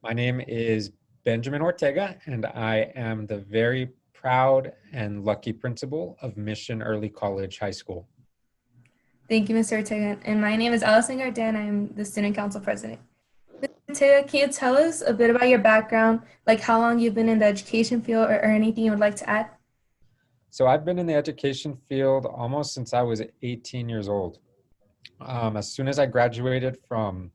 My name is Benjamin Ortega, and I am the very proud and lucky principal of Mission Early College High School. Thank you, Mr. Ortega. And my name is Allison Gardea, and I'm the Student Council President. Mr. Ortega, can you tell us a bit about your background, like how long you've been in the education field or anything you would like to add? So I've been in the education field almost since I was 18 years old. As soon as I graduated from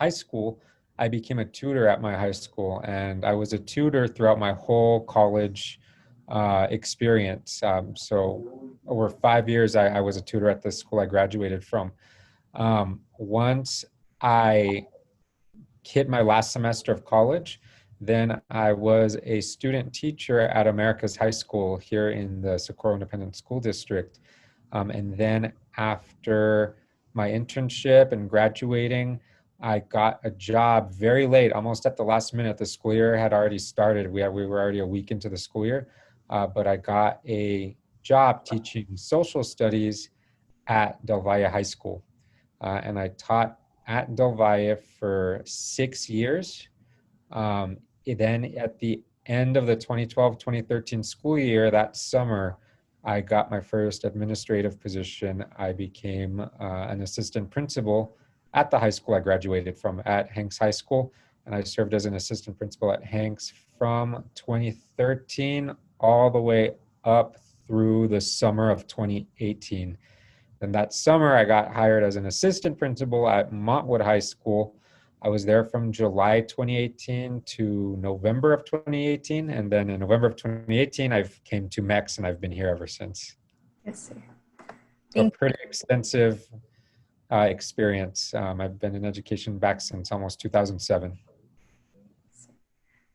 high school, I became a tutor at my high school, and I was a tutor throughout my whole college experience. So over 5 years, I was a tutor at the school I graduated from. Once I hit my last semester of college, then I was a student teacher at America's High School here in the Socorro Independent School District. And then after my internship and graduating, I got a job very late, almost at the last minute. The school year had already started. We were already a week into the school year, but I got a job teaching social studies at Del Valle High School. And I taught at Del Valle for 6 years. Um, then at the end of the 2012-2013 school year, that summer, I got my first administrative position. I became an assistant principal at the high school I graduated from, at Hanks High School. And I served as an assistant principal at Hanks from 2013 all the way up through the summer of 2018. Then that summer, I got hired as an assistant principal at Montwood High School. I was there from July 2018 to November of 2018. And then in November of 2018, I came to MECHS, and I've been here ever since. Yes, sir. So a Thank pretty extensive experience. I've been in education back since almost 2007.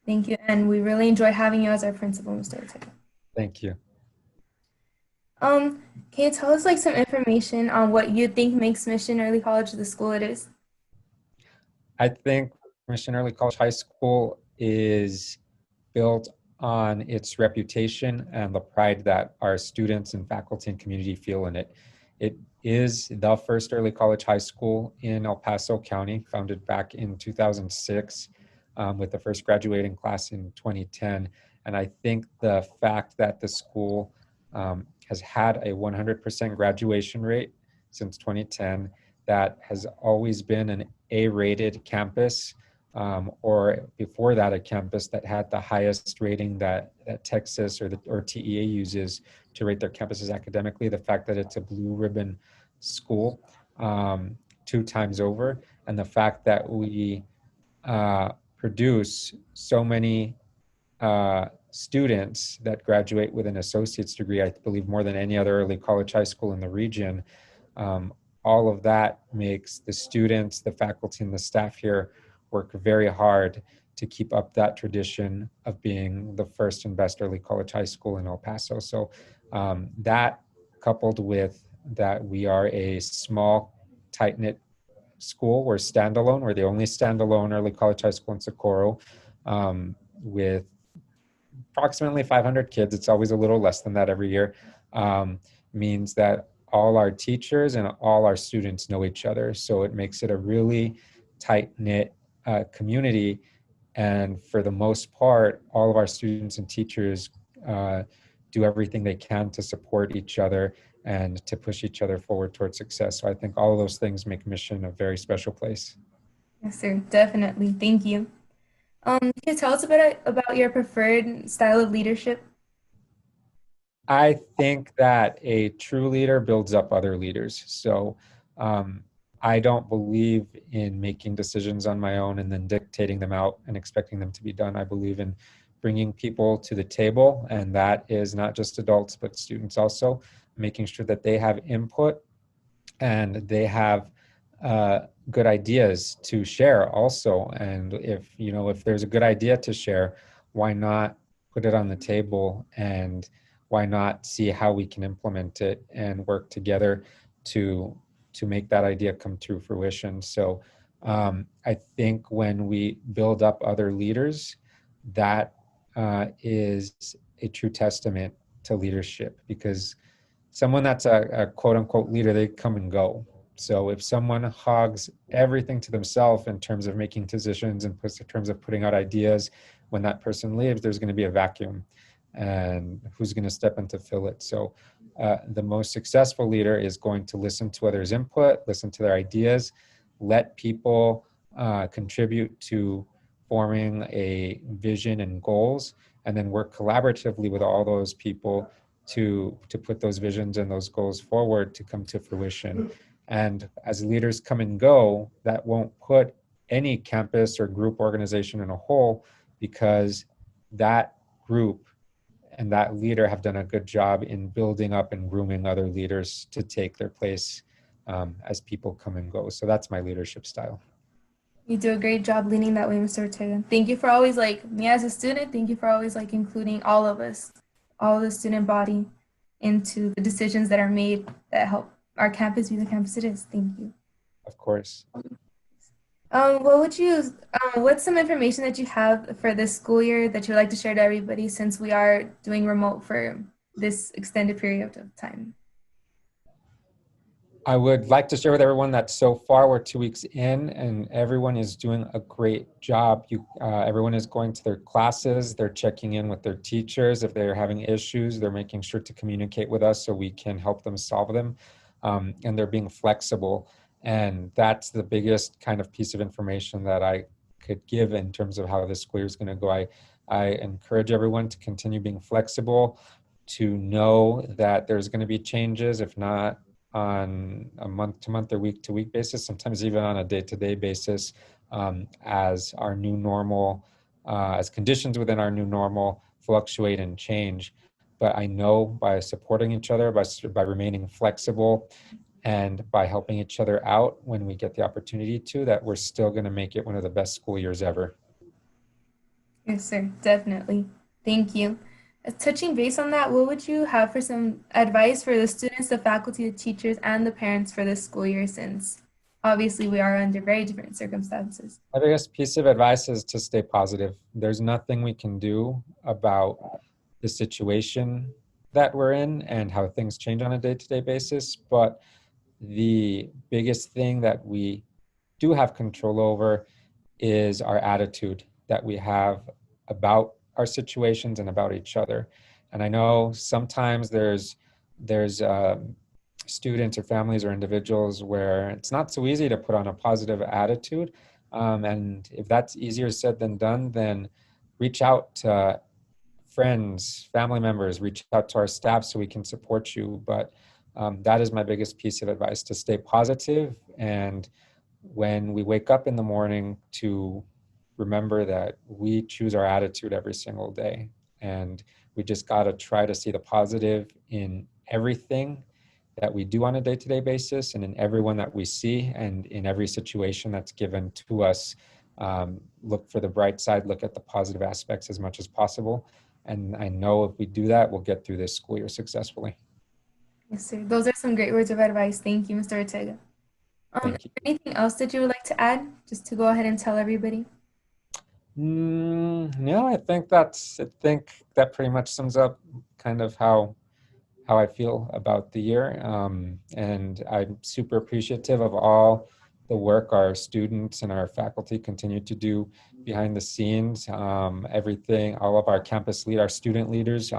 Thank you. And we really enjoy having you as our principal, Mr. Ortega. Thank you. Can you tell us like some information on what you think makes Mission Early College the school it is? I think Mission Early College High School is built on its reputation and the pride that our students and faculty and community feel in it. It is the first early college high school in El Paso County, founded back in 2006, with the first graduating class in 2010. And I think the fact that the school has had a 100% graduation rate since 2010, that has always been an A-rated campus, or before that, a campus that had the highest rating that Texas or TEA uses to rate their campuses academically. The fact that it's a blue ribbon school 2 times over, and the fact that we produce so many students that graduate with an associate's degree, I believe more than any other early college high school in the region. All of that makes the students, the faculty, and the staff here work very hard to keep up that tradition of being the first and best early college high school in El Paso. So that, coupled with that we are a small, tight-knit school, we're standalone, we're the only standalone early college high school in Socorro, with approximately 500 kids. It's always a little less than that every year. Means that all our teachers and all our students know each other. So it makes it a really tight-knit community. And for the most part, all of our students and teachers do everything they can to support each other and to push each other forward towards success. So I think all of those things make Mission a very special place. Yes, sir. Definitely. Thank you. Can you tell us a bit about your preferred style of leadership? I think that a true leader builds up other leaders. So I don't believe in making decisions on my own and then dictating them out and expecting them to be done. I believe in bringing people to the table, and that is not just adults, but students also, making sure that they have input and they have good ideas to share also. And if there's a good idea to share, why not put it on the table, and why not see how we can implement it and work together to make that idea come to fruition. So I think when we build up other leaders, that is a true testament to leadership, because someone that's a quote unquote leader, they come and go. So if someone hogs everything to themselves in terms of making decisions and in terms of putting out ideas, when that person leaves, there's going to be a vacuum. And who's going to step in to fill it? So the most successful leader is going to listen to others' input, listen to their ideas, let people contribute to forming a vision and goals, and then work collaboratively with all those people to put those visions and those goals forward to come to fruition. And as leaders come and go, that won't put any campus or group organization in a hole, because that group and that leader have done a good job in building up and grooming other leaders to take their place as people come and go. So that's my leadership style. You do a great job leading that way, Mr. Ortega. Thank you for always, like, me as a student, thank you for always, like, including all of us, all of the student body into the decisions that are made that help our campus be the campus it is. Thank you. Of course. What's some information that you have for this school year that you'd like to share to everybody, since we are doing remote for this extended period of time? I would like to share with everyone that so far we're 2 weeks in and everyone is doing a great job. Everyone is going to their classes, they're checking in with their teachers. If they're having issues, they're making sure to communicate with us so we can help them solve them. And they're being flexible. And that's the biggest kind of piece of information that I could give in terms of how this school year is going to go. I encourage everyone to continue being flexible, to know that there's going to be changes, if not on a month-to-month or week-to-week basis, sometimes even on a day-to-day basis, as our new normal, as conditions within our new normal fluctuate and change. But I know by supporting each other, by remaining flexible, and by helping each other out when we get the opportunity to, that we're still going to make it one of the best school years ever. Yes, sir, definitely. Thank you. Touching base on that, what would you have for some advice for the students, the faculty, the teachers, and the parents for this school year, since obviously we are under very different circumstances? My biggest piece of advice is to stay positive. There's nothing we can do about the situation that we're in and how things change on a day-to-day basis, but the biggest thing that we do have control over is our attitude that we have about our situations and about each other. And I know sometimes there's students or families or individuals where it's not so easy to put on a positive attitude. And if that's easier said than done, then reach out to friends, family members, reach out to our staff so we can support you. But that is my biggest piece of advice, to stay positive, and when we wake up in the morning, to remember that we choose our attitude every single day. And we just got to try to see the positive in everything that we do on a day-to-day basis, and in everyone that we see, and in every situation that's given to us. Look for the bright side, look at the positive aspects as much as possible. And I know if we do that, we'll get through this school year successfully. Yes, sir. Those are some great words of advice. Thank you, Mr. Ortega. Is Thank you. there anything else that you would like to add, just to go ahead and tell everybody? No, I think that pretty much sums up kind of how I feel about the year. And I'm super appreciative of all the work our students and our faculty continue to do behind the scenes. Everything, all of our our student leaders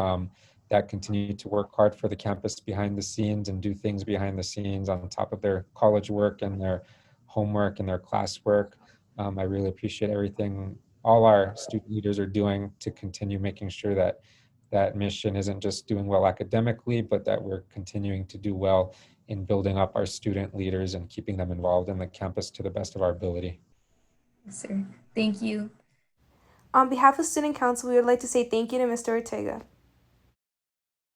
that continue to work hard for the campus behind the scenes and do things behind the scenes on top of their college work and their homework and their classwork. I really appreciate everything all our student leaders are doing to continue making sure that mission isn't just doing well academically, but that we're continuing to do well in building up our student leaders and keeping them involved in the campus to the best of our ability. Yes, sir. Thank you. On behalf of Student Council, we would like to say thank you to Mr. Ortega.